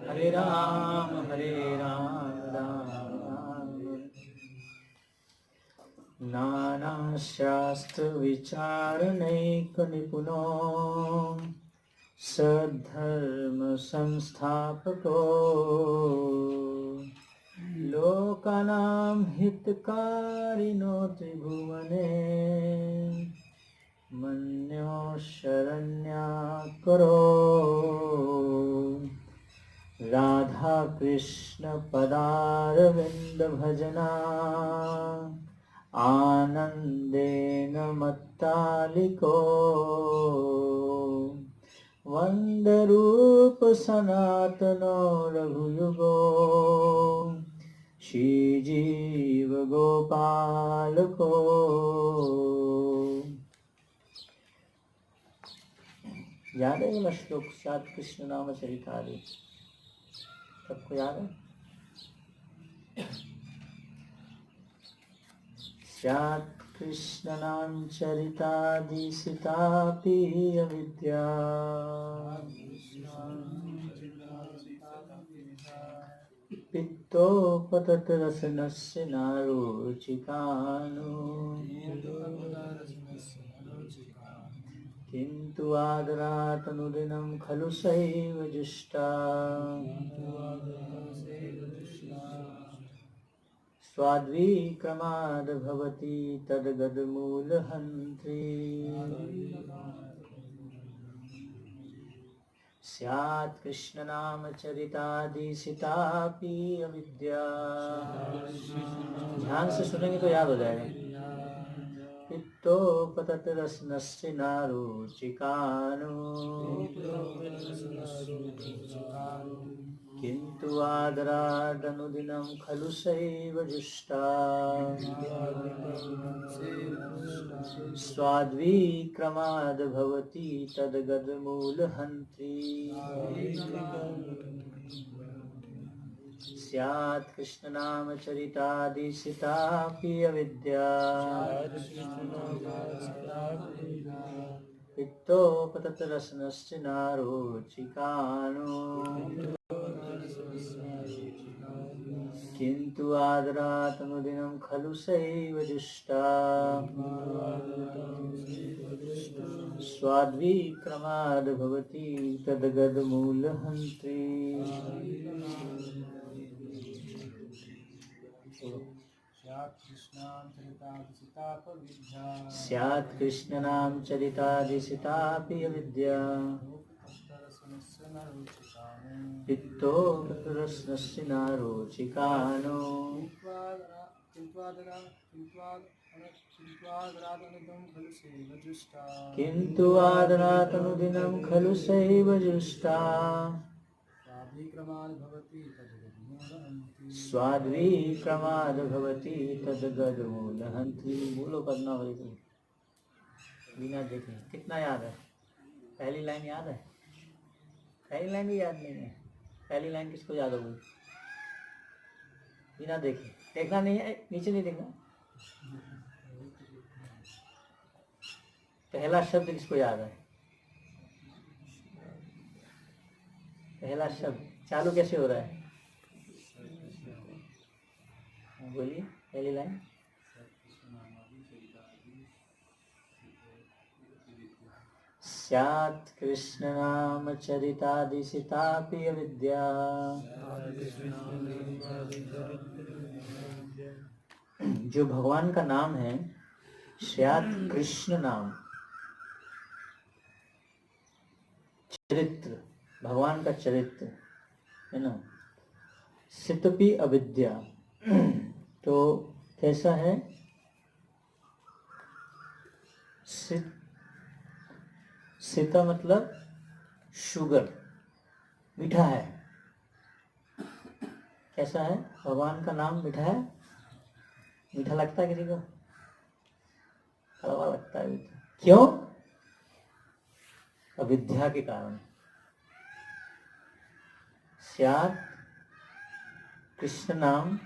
हरे राम राम राम। नाना शास्त्र विचारणैक निपुनो सद्धर्म संस्थापको लोकानां हितकारिणो त्रिभुवने मन्यो शरण्याकरो। राधा कृष्ण पदारविंद भजना आनंदेन मत्तालिको वंदरूप सनातनो रघुयुगो श्रीजीव गोपाल को। याद है वाला श्लोक सात कृष्ण नाम चरितादि सबको याद है? स्यात् कृष्ण नाम चरितादि सितापि अविद्या पित्तोपतत रसनस्य नारोचिकानो किन्तु आदरातनुदिनं खलु सैव जुष्टा स्वाद्विक्रमाद् भवति तद्गदमूलहन्त्री स्यात् कृष्णनाम चरितादिसितापि अविद्या। ध्यान से सुनेंगे तो याद हो जाएगा। पित्तोपतत रसनस्य नारोचिकानो किन्तु आदरादनुदिनं खलु सैव जुष्टा स्वाद्विक्रमाद् भवति तद्गदमूलहन्त्री स्यात् कृष्णनाम चरितादिसितापि अविद्या पित्तोपतत रसनस्य नारोचिकानो किन्तु आदरातनुदिनं खलु सैव जुष्टा स्वाद्विक्रमाद् भवति तद्गदमूलहन्त्री। स्यात् कृष्णनाम चरितादिसितापि अविद्या पित्तोपतरसनस्य नारोचिकानो किन्तु आदरातनुदिनं खलु सैव जुष्टा स्वाद्विक्रमाद् भवति तद्गदमूलहन्त्री। बोलो पद्मावती तुम बिना देखे कितना याद है? पहली लाइन याद है? पहली लाइन भी याद नहीं है। पहली लाइन किसको याद होगी? बिना देखे देखना नहीं है, नीचे नहीं देखना। पहला शब्द किसको याद है? पहला शब्द चालू कैसे हो रहा है? बोलिए पहली लाइन। स्यात् कृष्ण नाम चरितादिसितापि अविद्या जो भगवान का नाम है स्यात् कृष्ण नाम, चरित्र भगवान का चरित्र है ना। सितपि अविद्या तो कैसा है? सीता मतलब शुगर, मीठा है। कैसा है? भगवान का नाम मीठा है। मीठा लगता है किसी को? कड़वा लगता है। क्यों? अविद्या के कारण। स्यात् कृष्ण नाम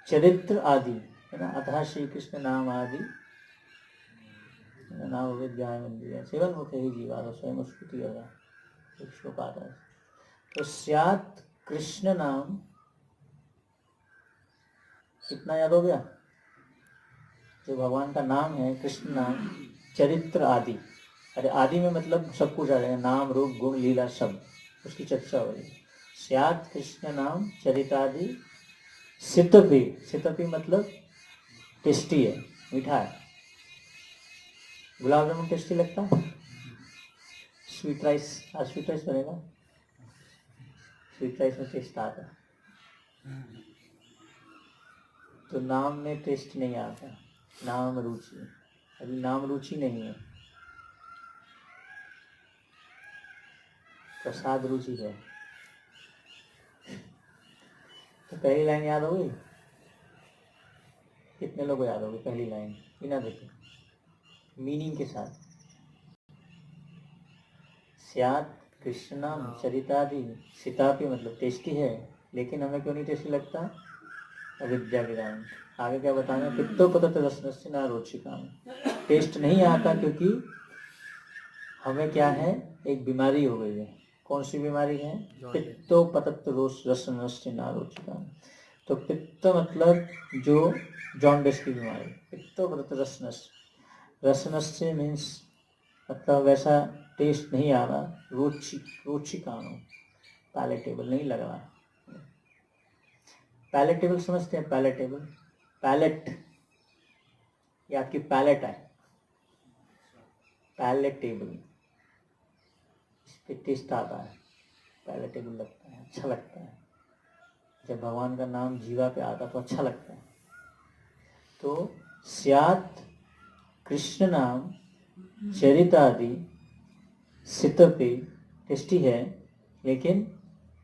चरित्र आदि है ना, अतः श्री कृष्ण नाम आदि नाम विद्या मंदिर सेवन मुखे ही जीवा स्वयं स्फुति एक श्लोक आता है। तो स्यात् कृष्ण नाम, कितना याद हो गया? जो भगवान का नाम है कृष्ण नाम, चरित्र आदि, अरे आदि में मतलब सब कुछ आ जाएगा, नाम रूप गुण लीला सब, उसकी चर्चा हो रही है। स्यात् कृष्ण नाम चरितादि सितपि, सितपि मतलब टेस्टी है, मीठा है। गुलाब जामुन टेस्टी लगता है? स्वीट राइस, आज स्वीट राइस बनेगा, स्वीट राइस में टेस्ट आता है। तो नाम में टेस्ट नहीं आता, नाम रुचि, अभी नाम रुचि नहीं है, प्रसाद रुचि है। तो पहली लाइन याद हो गई? कितने लोग याद हो गई पहली लाइन बिना देखे मीनिंग के साथ? स्यात् कृष्णम चरितादि सितापि मतलब टेस्टी है, लेकिन हमें क्यों नहीं टेस्टी लगता? अविद्या के कारण। आगे क्या बताना? पित्तोपतत रसनस्य न रोचिकाम, टेस्ट नहीं आता क्योंकि हमें क्या है, एक बीमारी हो गई है। कौन सी बीमारी है? पित्तोपतत रसनस्य न रोचिकाम। तो पित्त मतलब जो जॉन्डिस की बीमारी, पित्तोपतत रसनस्य, रसनस्य मीन्स मतलब वैसा टेस्ट नहीं आ रहा, रुचिकाम, पैलेटेबल नहीं लग रहा। पैलेटेबल समझते हैं? पैलेटेबल, पैलेट, ये आपकी पैलेट है, पैलेटेबल, इस पे टेस्ट आता है, पैलेटेबल लगता है, अच्छा लगता है। जब भगवान का नाम जीवा पे आता तो अच्छा लगता है। तो स्यात् कृष्ण नाम चरितादि सितपि, टेस्टी है लेकिन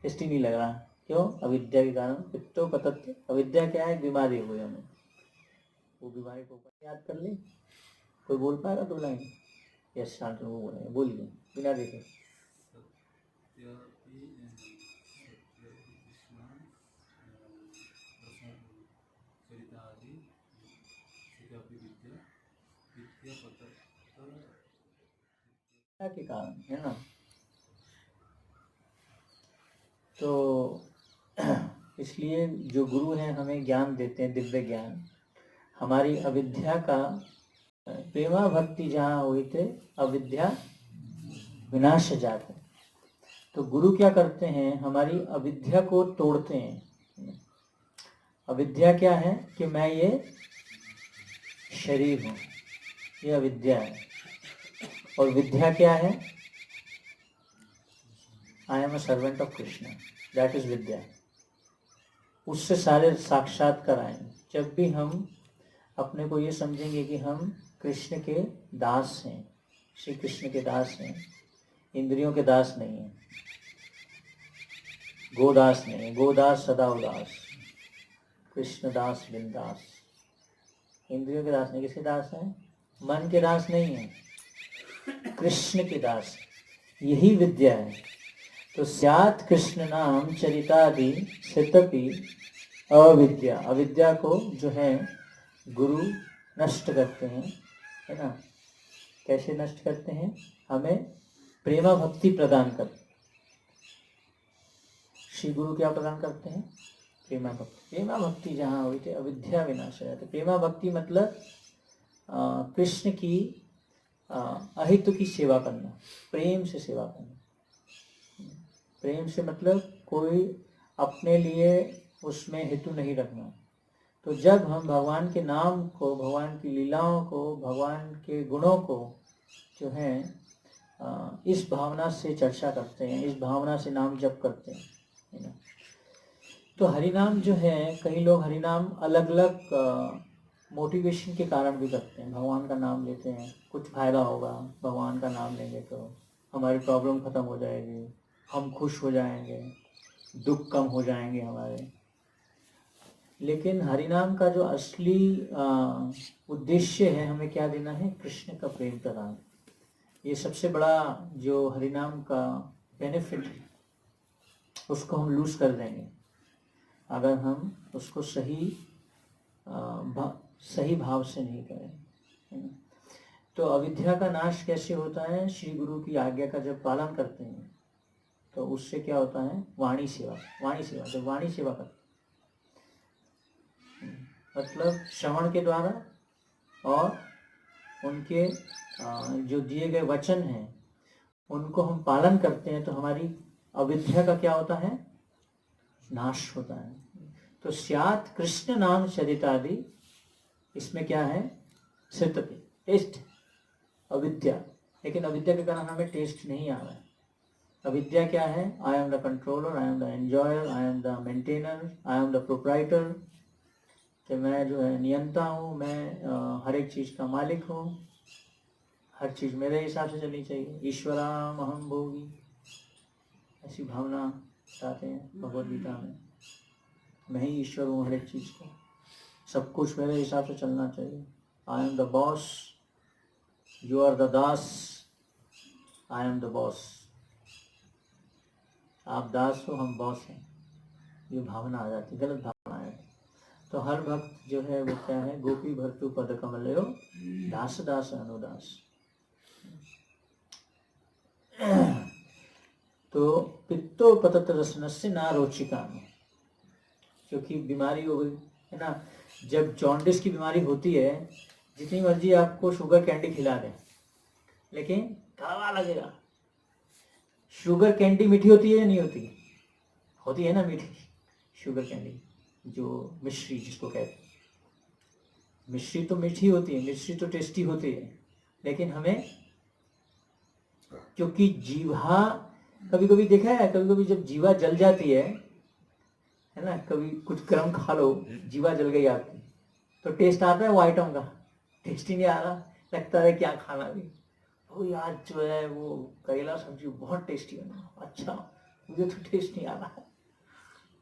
टेस्टी नहीं लग रहा। क्यों? अविद्या के कारण। पित्तोपतत, अविद्या क्या है? बीमारी हो गई हमें, वो बीमारी को याद कर ले। कोई बोल पाएगा दो लाइन? यस शांत वो बोलेंगे, बोलिए बिना देखे। के कारण है ना। तो इसलिए जो गुरु हैं हमें ज्ञान देते हैं, दिव्य ज्ञान, हमारी अविद्या का, प्रेमा भक्ति जहाँ हुई थे अविद्या विनाश जाते। तो गुरु क्या करते हैं? हमारी अविद्या को तोड़ते हैं। अविद्या क्या है? कि मैं ये शरीर हूँ, ये अविद्या है। और विद्या क्या है? I am a servant of Krishna, that is विद्या। उससे सारे साक्षात्कार आएंगे। जब भी हम अपने को ये समझेंगे कि हम कृष्ण के दास हैं, श्री कृष्ण के दास हैं, इंद्रियों के दास नहीं हैं, गोदास नहीं है, गोदास सदा उदास, कृष्ण दास बिंदास। इंद्रियों के दास नहीं, किसके दास हैं? मन के दास नहीं है, कृष्ण के दास। यही विद्या है। तो स्यात् कृष्ण नाम चरितादि सितपि अविद्या, अविद्या को जो है गुरु नष्ट करते हैं, है ना। कैसे नष्ट करते हैं? हमें प्रेमा भक्ति प्रदान करते हैं। श्री गुरु क्या प्रदान करते हैं? प्रेमा भक्ति। प्रेमा भक्ति जहाँ हुई थी अविद्या विनाश है। तो प्रेमा भक्ति मतलब कृष्ण की अहित की सेवा करना, प्रेम से सेवा करना। प्रेम से मतलब कोई अपने लिए उसमें हेतु नहीं रखना। तो जब हम भगवान के नाम को, भगवान की लीलाओं को, भगवान के गुणों को जो है इस भावना से चर्चा करते हैं, इस भावना से नाम जप करते हैं, है ना। तो हरिनाम जो है, कई लोग हरिनाम अलग अलग मोटिवेशन के कारण भी करते हैं। भगवान का नाम लेते हैं, कुछ फायदा होगा, भगवान का नाम लेंगे तो हमारी प्रॉब्लम खत्म हो जाएगी, हम खुश हो जाएंगे, दुख कम हो जाएंगे हमारे। लेकिन हरिनाम का जो असली उद्देश्य है, हमें क्या देना है? कृष्ण का प्रेम प्रदान। ये सबसे बड़ा जो हरिनाम का बेनिफिट है, उसको हम लूज कर देंगे अगर हम उसको सही भाव से नहीं करें, है ना। तो अविद्या का नाश कैसे होता है? श्री गुरु की आज्ञा का जब पालन करते हैं तो उससे क्या होता है? वाणी सेवा। वाणी सेवा, जब वाणी सेवा करते मतलब श्रवण के द्वारा और उनके जो दिए गए वचन हैं उनको हम पालन करते हैं तो हमारी अविद्या का क्या होता है? नाश होता है। तो स्यात् कृष्ण नाम चरितादि, इसमें क्या है? सिद्धते, टेस्ट, अविद्या। लेकिन अविद्या के कारण हमें टेस्ट नहीं आ रहा है। अविद्या क्या है? I am the controller, I am the enjoyer, I am the maintainer, I am the proprietor, कि मैं जो है नियंता हूँ, मैं हर एक चीज़ का मालिक हूँ, हर चीज़ मेरे हिसाब से चलनी चाहिए। ईश्वराम अहम भोगी, ऐसी भावना बताते हैं भगवद गीता में। मैं ही ईश्वर हूँ हर एक चीज़ का, सब कुछ मेरे हिसाब से चलना चाहिए। I am the boss, you are the das, I am the boss. आप दास हो, हम बॉस हैं, ये भावना आ जाती, गलत भावना है। तो हर भक्त जो है वो क्या है? गोपी भर्तु पद कमलयो दास दास अनुदास। तो पित्तो पतत रसनस्य ना रोचिका में, क्योंकि बीमारी हो गई है ना। जब जॉन्डिस की बीमारी होती है, जितनी मर्जी आपको शुगर कैंडी खिला दें लेकिन कड़वा लगेगा। शुगर कैंडी मीठी होती है या नहीं होती? होती है ना मीठी शुगर कैंडी, जो मिश्री जिसको कहते हैं। मिश्री तो मीठी होती है, मिश्री तो टेस्टी होती है, लेकिन हमें क्योंकि जीवा, कभी कभी देखा है, कभी कभी जब जीवा जल जाती है ना, कभी कुछ गर्म खा लो, जीवा जल गई आपकी, तो टेस्ट आता है वो आइटम का? टेस्ट ही नहीं आ रहा, लगता है क्या खाना भी। वो आज जो है वो करेला सब्जी बहुत टेस्टी बना, अच्छा मुझे तो टेस्ट नहीं आ रहा है।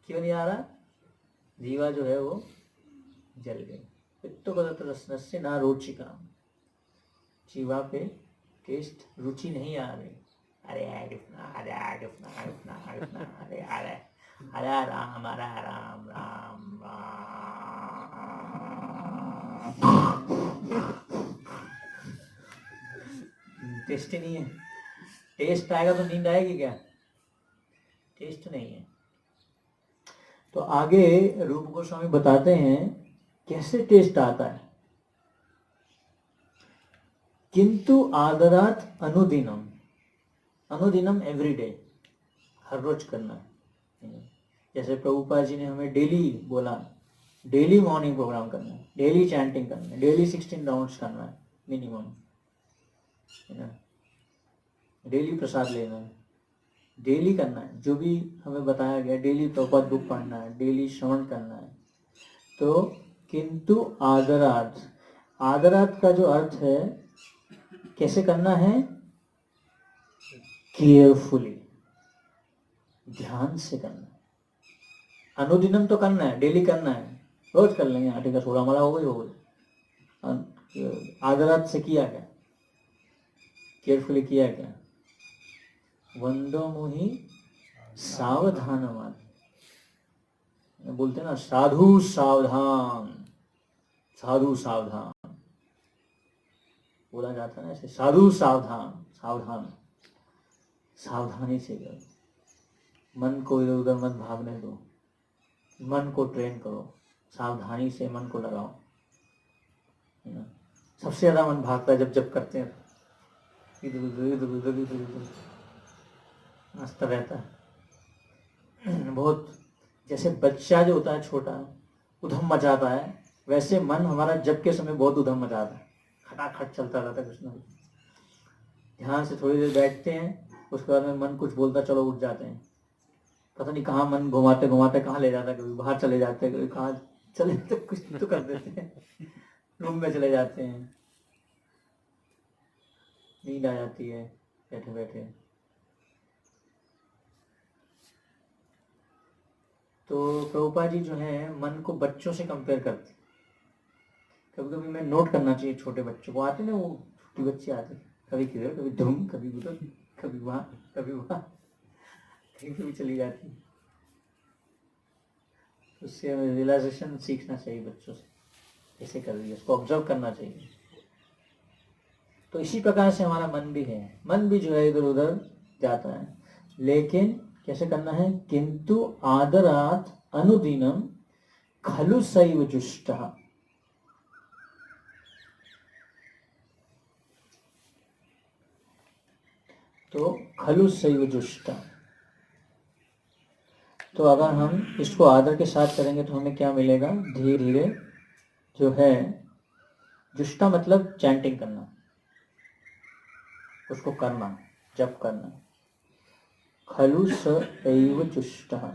क्यों नहीं आ रहा? जीवा जो है वो जल गई। पित्तो पतत रसनस्य ना रोचिका, जीवा पे टेस्ट, रुचि नहीं आ रही। अरे अरे अरे अरे हरे राम राम राम। टेस्ट ही नहीं है। टेस्ट आएगा तो नींद आएगी क्या? टेस्ट नहीं है। तो आगे रूप गोस्वामी बताते हैं कैसे टेस्ट आता है। किंतु आदरात अनुदिनम, अनुदिनम एवरीडे, हर रोज करना है। जैसे प्रभुपाद जी ने हमें डेली बोला, डेली मॉर्निंग प्रोग्राम करना है, डेली चैंटिंग करना है, डेली 16 राउंड्स करना है मिनिमम, है ना। डेली प्रसाद लेना है, डेली करना है जो भी हमें बताया गया। डेली प्रभुपाद बुक पढ़ना है, डेली श्रवण करना है। तो किंतु आदरात, आदरात का जो अर्थ है कैसे करना है? केयरफुली, ध्यान से करना है। अनुदिनम तो करना है, डेली करना है, रोज कर लेंगे, 8 का 16 हमारा हो गई। आदरात से किया क्या? केयरफुली किया क्या? वंदो मुहि सावधान, बोलते ना साधु सावधान, साधु सावधान बोला जाता है ना, ऐसे साधु सावधान, सावधान, सावधानी से करो। मन को इधर उधर मत भागने दो, मन को ट्रेन करो, सावधानी से मन को लगाओ, है ना। सबसे ज्यादा मन भागता है जब जब करते हैं, इधर उधर इधर उधर इधर उधर नाचता रहता है बहुत। जैसे बच्चा जो होता है छोटा, उधम मचाता है, वैसे मन हमारा जब के समय बहुत उधम मचाता है, खटाखट चलता रहता है कुछ ना कुछ। ध्यान से थोड़ी देर बैठते हैं, उसके बाद में मन कुछ बोलता, चलो उठ जाते हैं, पता नहीं कहाँ मन घुमाते घुमाते कहाँ ले जाता है, कभी बाहर चले जाते हैं, कभी कहाँ चले तो कुछ तो कर देते हैं, रूम में चले जाते हैं, नींद आ जाती है बैठे बैठे। तो प्रभुपाद जी जो है मन को बच्चों से कंपेयर करते। कभी कभी मैं नोट करना चाहिए, छोटे बच्चों को आते ना, वो छोटी बच्ची आती, कभी किधर कभी धूम, कभी उधर, कभी वहाँ कभी वहाँ, कहीं कभी चली जाती। उससे हमें रियलाइजेशन सीखना चाहिए बच्चों से, कैसे कर रही है, उसको ऑब्जर्व करना चाहिए। तो इसी प्रकार से हमारा मन भी है, मन भी जो है इधर उधर जाता है, लेकिन कैसे करना है, किंतु आदरात अनुदिनम खलु सैव जुष्टः। तो खलु सैव जुष्टः, तो अगर हम इसको आदर के साथ करेंगे तो हमें क्या मिलेगा, धीरे धीरे जो है, जुष्टा मतलब चैंटिंग करना, उसको करना, जप करना। खलु स एव जुष्टः,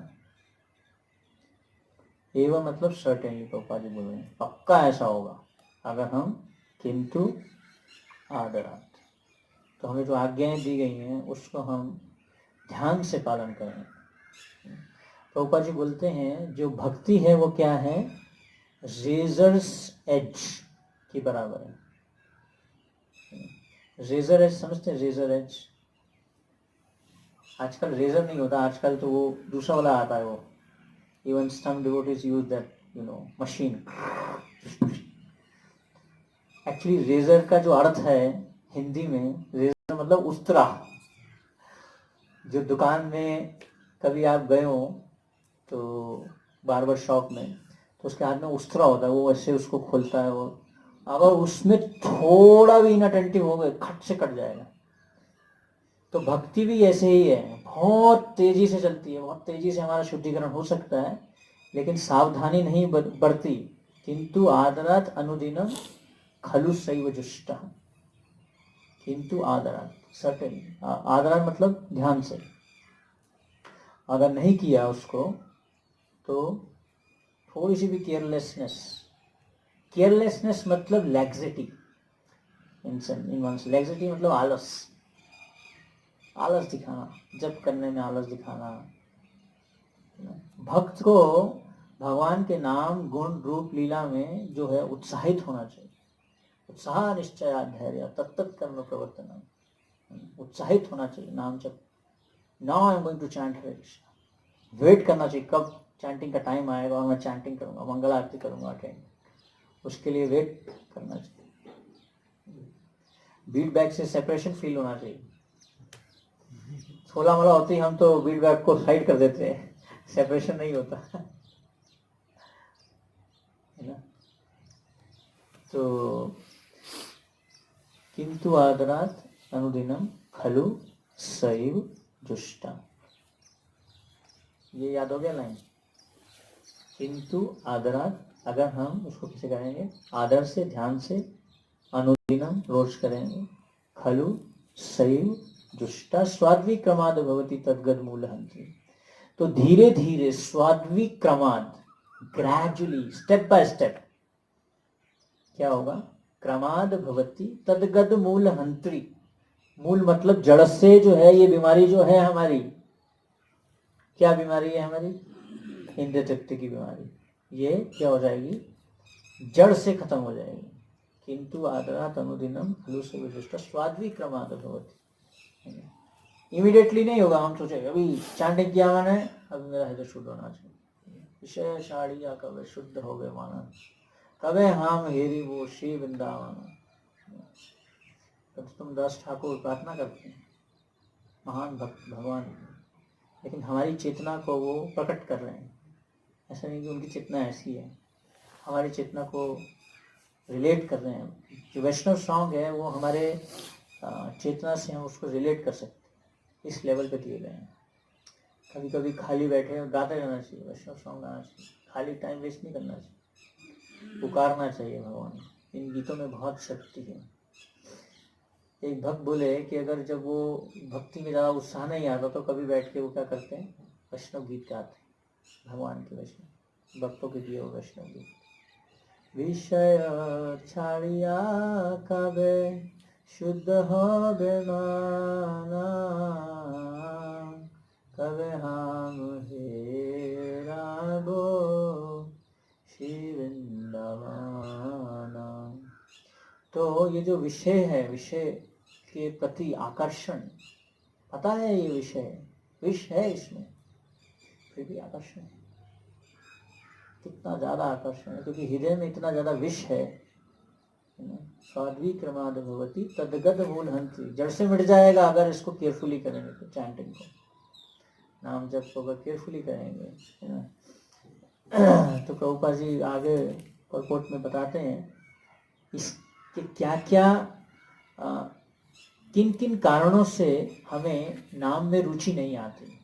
एव मतलब सर्टेनली, प्रभुपाद जी बोल रहे हैं पक्का ऐसा होगा अगर हम किंतु आदरात, तो हमें जो आज्ञाएं दी गई हैं उसको हम ध्यान से पालन करें। प्रभुपाद जी बोलते हैं जो भक्ति है वो क्या है, रेजर्स एज की बराबर है। रेजर एज समझते हैं, रेजर एज, आजकल रेजर नहीं होता, आजकल तो वो दूसरा वाला आता है, वो even some devotees use that machine। Actually razor का जो अर्थ है हिंदी में, रेजर मतलब उस्तरा। जो दुकान में कभी आप गए हो तो बार्बर शॉप में, तो उसके हाथ में उस्तरा होता है, वो ऐसे उसको खोलता है, वो अगर उसमें थोड़ा भी इनअटेंटिव हो गए खट से कट जाएगा। तो भक्ति भी ऐसे ही है, बहुत तेजी से चलती है, बहुत तेजी से हमारा शुद्धिकरण हो सकता है, लेकिन सावधानी नहीं बरती, किंतु आदरात अनुदिनम खलु सैव जुष्टः, किंतु आदरात, सर्टेन आदरात मतलब ध्यान से, अगर नहीं किया उसको तो थोड़ी सी भी केयरलेसनेस, केयरलेसनेस मतलब लैक्सिटी, लैक्सिटी मतलब आलस, आलस दिखाना, जप करने में आलस दिखाना। भक्त को भगवान के नाम गुण रूप लीला में जो है उत्साहित होना चाहिए, उत्साह निश्चय धैर्य तत्त कर्म प्रवर्तन, उत्साहित होना चाहिए नाम जप। Now I am going to chant Hare Krishna, wait करना चाहिए कब चैंटिंग का टाइम आएगा और मैं चैंटिंग करूंगा, मंगल आरती करूंगा अटेंड, उसके लिए वेट करना चाहिए। बीट बैग से सेपरेशन फील होना चाहिए। छोला मोला होती हम तो बीट बैग को साइड कर देते हैं, सेपरेशन नहीं होता है ना। तो किंतु आदरात अनुदिनम खलु सैव जुष्टा, ये याद हो गया लाइन। किंतु आदरात, अगर हम उसको कैसे करेंगे, आदर से, ध्यान से, अनुदिनम रोज करेंगे, खलु सैव जुष्टा स्वाद्वी क्रमाद भवति तद्गद मूलहंत्री। तो धीरे धीरे स्वाद्वी क्रमाद, ग्रेजुअली, स्टेप बाय स्टेप क्या होगा, क्रमाद भवति तद्गद मूलहंत्री, मूल मतलब जड़ से जो है ये बीमारी जो है हमारी, क्या बीमारी है हमारी, इंद्रिय तृप्ति की बीमारी, ये क्या हो जाएगी, जड़ से खत्म हो जाएगी। किंतु आदरात अनुदिनम खलु सैव जुष्टा स्वाद्वी क्रमाद भवति, इमीडिएटली नहीं होगा। हम सोचे अभी चैंटिंग किया मैंने, अभी मेरा हृदय शुद्ध होना चाहिए, विषय साड़िया कब शुद्ध हो गए माना, कबे हम हेरी वो श्री वृंदावन। तो तुम दास ठाकुर प्रार्थना करते हैं महान भक्त भगवान, लेकिन हमारी चेतना को वो प्रकट कर रहे हैं, ऐसा नहीं कि उनकी चेतना ऐसी है, हमारी चेतना को रिलेट कर रहे हैं। जो वैष्णव सॉन्ग है वो हमारे चेतना से हम उसको रिलेट कर सकते, इस लेवल पे दिए गए हैं। कभी कभी खाली बैठे गाते रहना चाहिए, वैष्णव सॉन्ग गाना चाहिए, खाली टाइम वेस्ट नहीं करना चाहिए, पुकारना चाहिए भगवान। इन गीतों में बहुत शक्ति है। एक भक्त बोले कि अगर जब वो भक्ति में ज़्यादा उत्साह नहीं आता तो कभी बैठ के वो क्या करते हैं, वैष्णव गीत गाते हैं, भगवान के वैष्णव भक्तों के दिए हुए वैष्णव गीत। विषय छाड़िया कबे शुद्ध हो बेमाना, कबे हम हेराबो श्री वृंदावाना। तो ये जो विषय है, विषय के प्रति आकर्षण, पता है ये विषय विष है इसमें, फिर भी आकर्षण है, कितना ज्यादा आकर्षण है, क्योंकि हृदय में इतना ज्यादा विष है, स्वाद्विक्रमाद भवति तद्गत मूल हंति, जड़ से मिट जाएगा अगर इसको केयरफुली करेंगे तो, चैंटिंग को, नाम जप को अगर केयरफुली करेंगे, है ना। तो प्रभुपाद जी आगे परपोर्ट में बताते हैं इसके क्या क्या किन किन कारणों से हमें नाम में रुचि नहीं आती।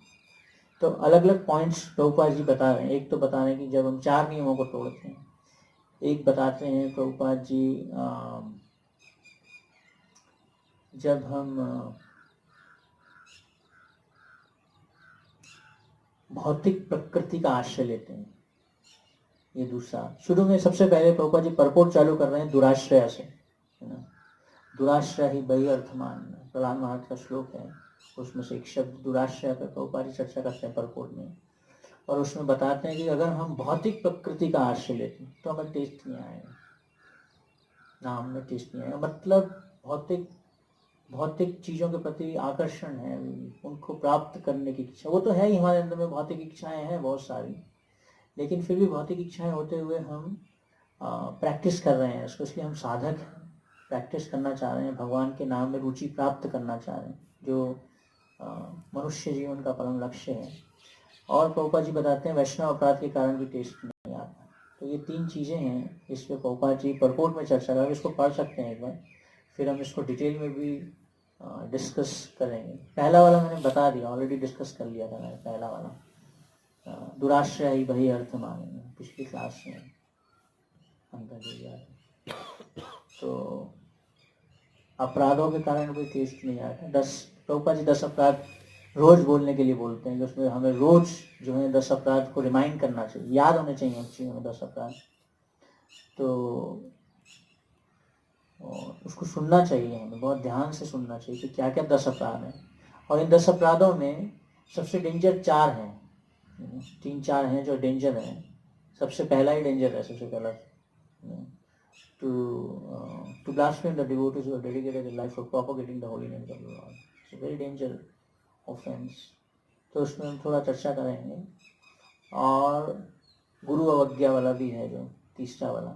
तो अलग अलग पॉइंट्स प्रभुपाद जी बता रहे हैं। एक तो बता रहे हैं कि जब हम 4 नियमों को तोड़ते हैं, एक बताते हैं प्रभुपाद जी जब हम भौतिक प्रकृति का आश्रय लेते हैं, ये दूसरा। शुरू में सबसे पहले प्रभुपाद जी परपोर्ट चालू कर रहे हैं दुराश्रय से, है ना। दुराश्रय ही बही अर्थमान, प्रहलाद महाराज का श्लोक है, उसमें से एक शब्द दुराश्रय पर प्रभुपाद जी चर्चा करते हैं परपोर्ट में, और उसमें बताते हैं कि अगर हम भौतिक प्रकृति का आश्रय लेते हैं तो हमें टेस्ट नहीं आएगा, नाम में टेस्ट नहीं आएगा। मतलब भौतिक चीज़ों के प्रति आकर्षण है, उनको प्राप्त करने की इच्छा, वो तो है ही हमारे अंदर में, भौतिक इच्छाएं हैं बहुत सारी, लेकिन फिर भी भौतिक इच्छाएं होते हुए हम प्रैक्टिस कर रहे हैं उसको, इसलिए हम साधक हैं, प्रैक्टिस करना चाह रहे हैं, भगवान के नाम में रुचि प्राप्त करना चाह रहे हैं, जो मनुष्य जीवन का परम लक्ष्य है। और प्रभुपाद जी बताते हैं वैष्णव अपराध के कारण भी टेस्ट नहीं आता। तो ये 3 चीज़ें हैं, इस पर प्रभुपाद जी परपोर्ट में चर्चा कर, इसको पढ़ सकते हैं एक बार, फिर हम इसको डिटेल में भी डिस्कस करेंगे। पहला वाला मैंने बता दिया, ऑलरेडी डिस्कस कर लिया था मैंने, पहला वाला दुराश्रय ही बही अर्थ मानेंगे, पिछली क्लास में अंतर दिया। तो अपराधों के कारण भी टेस्ट नहीं आता। 10 प्रभुपाद जी 10 अपराध रोज बोलने के लिए बोलते हैं, कि उसमें हमें रोज जो है 10 अपराध को रिमाइंड करना चाहिए, याद होने चाहिए एक्चुअली हमें 10 अपराध, तो उसको सुनना चाहिए, हमें बहुत ध्यान से सुनना चाहिए कि क्या क्या 10 अपराध हैं। और इन 10 अपराधों में सबसे डेंजर 4 हैं, 3-4 हैं जो डेंजर हैं। सबसे पहला ही डेंजर है, सबसे पहला to blaspheme the devotees who have dedicated their life for propagating the holy names of the Lord. It's a very dangerous offense. तो उसमें हम थोड़ा चर्चा करेंगे। और गुरु अवज्ञा वाला भी है जो तीसरा वाला,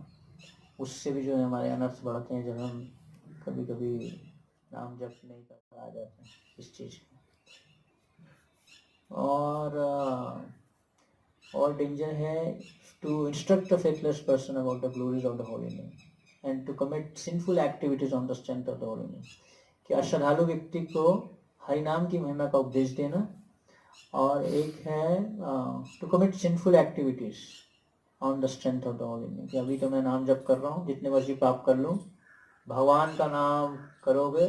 उससे भी जो है हमारे अनर्थ बढ़ते हैं, जब हम कभी कभी नाम जप नहीं कर आ जाते हैं इस चीज़ का। और डेंजर है to instruct the faithless person about the glories of the holy name and to commit sinful activities on the strength of the holy name. कि अश्रद्धालु व्यक्ति को हरिनाम की महिमा का उपदेश देना, और एक है to commit sinful activities on the strength of the holy name. कि अभी तो मैं नाम जप कर रहा हूँ, जितने मर्जी पाप कर लूँ, भगवान का नाम करोगे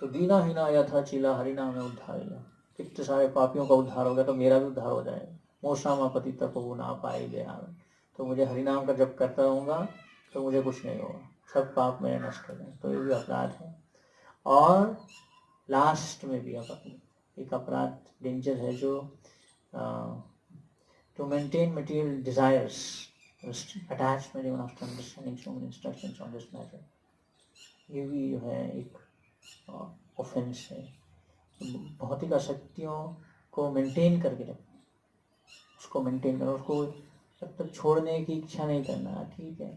तो दीना हीना यथा चीला हरिनाम में उद्धारेगा। कितने सारे पापियों का उद्धार हो गया तो मेरा भी उद्धार हो जाएगा। मोसामा पति तपो ना पाई गया, तो मुझे हरिनाम का जप करता रहूँगा तो मुझे कुछ नहीं होगा, सब पाप मेरे नष्ट हो गए। तो ये भी अपराध है। और लास्ट में भी एक अपराध डेंजर है जो to maintain material desires attachment even after understanding so many instructions on this matter. ये भी जो है एक ऑफेंस है। भौतिक आसक्तियों को मेंटेन करके रखना, उसको मेंटेन करना, उसको जब तक छोड़ने की इच्छा नहीं करना, ठीक है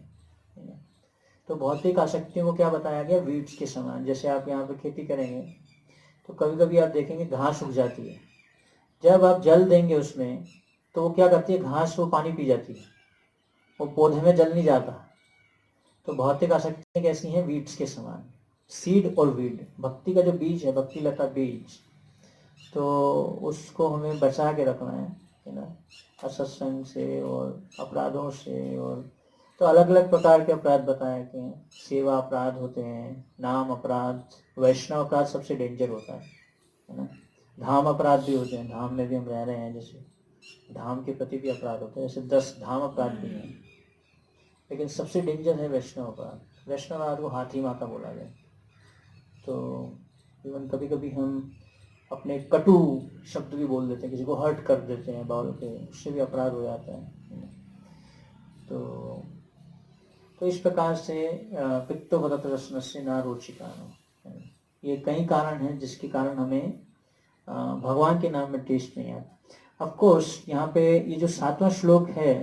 ना। तो भौतिक आसक्तियों को क्या बताया गया, वीड्स के समान। जैसे आप यहाँ पे खेती करेंगे तो कभी कभी आप देखेंगे घास उग जाती है, जब आप जल देंगे उसमें तो वो क्या करती है, घास वो पानी पी जाती है, वो पौधे में जल नहीं जाता। तो भौतिक आसक्तियाँ कैसी हैं, वीड्स के समान, सीड और वीड। भक्ति का जो बीज है, भक्ति लता बीज, तो उसको हमें बचा के रखना है ना, असत्संग से और अपराधों से। और तो अलग अलग प्रकार के अपराध बताए गए हैं। सेवा अपराध होते हैं, नाम अपराध, वैष्णव अपराध सबसे डेंजर होता है ना। धाम अपराध भी होते हैं, धाम में भी हम रह रहे हैं, जैसे धाम के प्रति भी अपराध होते हैं, जैसे 10 धाम अपराध भी हैं। लेकिन सबसे डेंजर है वैष्णव अपराध। वैष्णव अपराध को हाथी माता बोला गया। तो इवन कभी कभी हम अपने कटु शब्द भी बोल देते हैं, किसी को हर्ट कर देते हैं बाल के, उससे भी अपराध हो जाता है। तो इस प्रकार से पित्तो वदत रसन से ना रोचिका, ये कई कारण हैं जिसके कारण हमें भगवान के नाम में टेस्ट नहीं आता। ऑफ कोर्स यहाँ पे ये जो 7वां श्लोक है,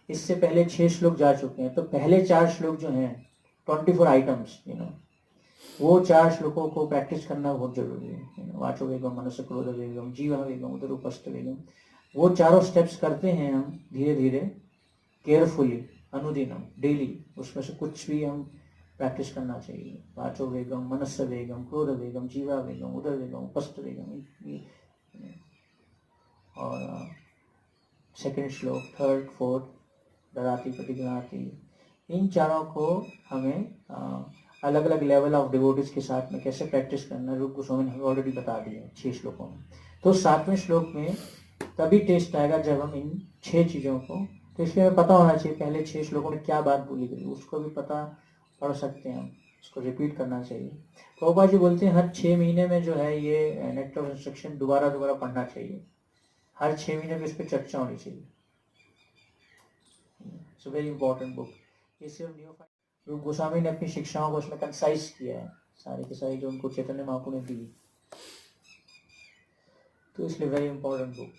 इससे पहले 6 श्लोक जा चुके हैं। तो पहले 4 श्लोक जो हैं 24 आइटम्स, वो 4 श्लोकों को प्रैक्टिस करना बहुत जरूरी है। वाचो वेगम, मनस क्रोध वेगम, जीव वेगम, उदर उपस्थ वेगम, वो चारों स्टेप्स करते हैं हम धीरे धीरे, केयरफुली, अनुदिनम, डेली। उसमें से कुछ भी हम प्रैक्टिस करना चाहिए। वाचो वेगम, मनस वेगम, क्रोध वेगम, जीवा वेगम, उदर वेगम, उपस्थ वेगम। और सेकेंड श्लोक, थर्ड, फोर्थ, ददाति प्रतिगृहाति, इन चारों को हमें अलग अलग लेवल ऑफ डिवोटीज के साथ में कैसे प्रैक्टिस करना, रूप गोस्वामी ने ऑलरेडी बता दिया 6 श्लोकों में। तो 7वें श्लोक में तभी टेस्ट आएगा जब हम इन 6 चीज़ों को, तो इसलिए हमें पता होना चाहिए पहले 6 श्लोकों में क्या बात बोली गई, उसको भी पता पढ़ सकते हैं हम, उसको रिपीट करना चाहिए। प्रभुपाद जी बोलते हैं हर 6 महीने में जो है ये नेक्टर ऑफ इंस्ट्रक्शन दोबारा पढ़ना चाहिए, हर 6 महीने में इस पर चर्चा होनी चाहिए। It's a very important book. ये सिर्फ रूप गोस्वामी ने अपनी शिक्षाओं को उसमें कंसाइज किया है, सारी की सारी जो उनको चैतन्य महाप्रभु ने दी, तो इसलिए वेरी इंपॉर्टेंट बुक।